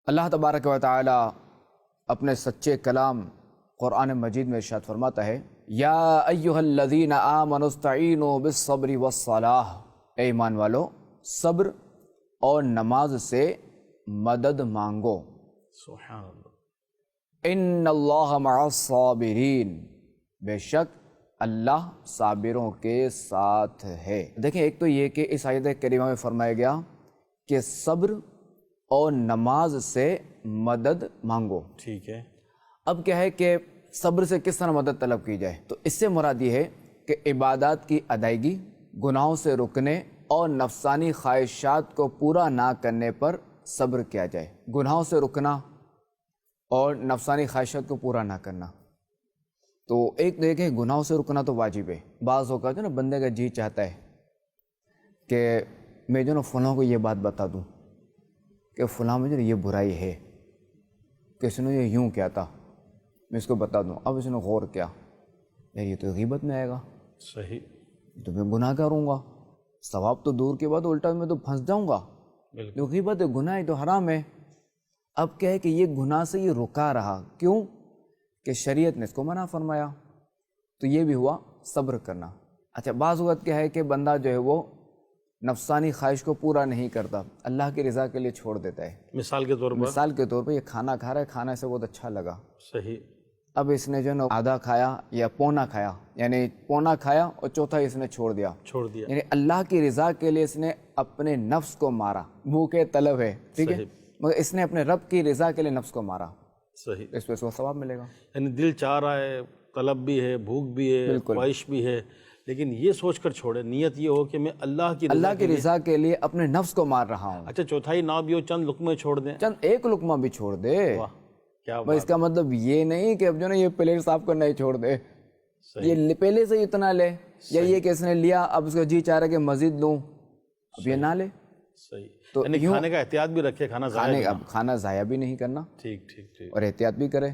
اللہ تبارک و تعالی اپنے سچے کلام قرآن مجید میں ارشاد فرماتا ہے، یا ایھا الذین آمنوا استعینوا بالصبر والصلاۃ، اے ایمان والو صبر اور نماز سے مدد مانگو۔ سبحان اللہ۔ ان اللہ مع الصابرین، بے شک اللہ صابروں کے ساتھ ہے۔ دیکھیں، ایک تو یہ کہ اس آیت کریمہ میں فرمایا گیا کہ صبر اور نماز سے مدد مانگو۔ ٹھیک ہے۔ اب کیا ہے کہ صبر سے کس طرح مدد طلب کی جائے؟ تو اس سے مراد یہ ہے کہ عبادات کی ادائیگی، گناہوں سے رکنے اور نفسانی خواہشات کو پورا نہ کرنے پر صبر کیا جائے۔ گناہوں سے رکنا اور نفسانی خواہشات کو پورا نہ کرنا، تو ایک دیکھیں گناہوں سے رکنا تو واجب ہے۔ بعض اوقات جو نا بندے کا جی چاہتا ہے کہ میں جو نا فلاں کو یہ بات بتا دوں کہ فلاں میں جو نا یہ برائی ہے، کہ اس نے یہ یوں کیا تھا، میں اس کو بتا دوں۔ اب اس نے غور کیا، یار یہ تو غیبت میں آئے گا، صحیح، تو میں گناہ کروں گا، ثواب تو دور کے بعد الٹا میں تو پھنس جاؤں گا۔ بالکل۔ جو غیبت ہے، گناہ ہے، تو حرام ہے۔ اب کیا ہے کہ یہ گناہ سے یہ رکا رہا، کیوں کہ شریعت نے اس کو منع فرمایا، تو یہ بھی ہوا صبر کرنا۔ اچھا، بعض وقت کیا ہے کہ بندہ جو ہے وہ نفسانی خواہش کو پورا نہیں کرتا، اللہ کی رضا کے لیے چھوڑ دیتا ہے۔ مثال کے طور پر؟ مثال کے طور پہ یہ کھانا کھا رہا ہے، کھانا سے بہت اچھا لگا، صحیح۔ اب اس نے جو ہے نا آدھا کھایا یا پونا کھایا، یعنی پونا کھایا اور چوتھا اس نے چھوڑ دیا، یعنی اللہ کی رضا کے لیے اس نے اپنے نفس کو مارا۔ بھوکے طلب ہے، ٹھیک ہے، مگر اس نے اپنے رب کی رضا کے لیے نفس کو مارا، صحیح۔ اس پہ اس کو ثواب ملے گا۔ یعنی دل چاہ رہا ہے، طلب بھی ہے، بھوک بھی ہے، خواہش بھی ہے، لیکن یہ سوچ کر چھوڑے، نیت یہ ہو کہ میں اللہ کی رضا کے لیے اپنے نفس کو مار رہا ہوں۔ اچھا، چوتھائی نہ بھی ہو، چند لقمے چھوڑ دیں، چند ایک لقمہ بھی چھوڑ دے، واہ کیا بس اس کا مطلب یہ نہیں کہ اب جو نا یہ پلیٹ صاف کرنا ہی چھوڑ دے، صحیح۔ یہ پہلے سے ہی اتنا لے، یا یہ کہ اس نے لیا اب اس کا جی چاہ رہا ہے کہ مزید لوں، اب یہ نہ لے۔ صحیح، تو یعنی کھانے کا احتیاط بھی رکھے، کھانا ضائع کھانا ضائع بھی نہیں کرنا، ٹھیک ٹھیک ٹھیک، اور احتیاط بھی کرے۔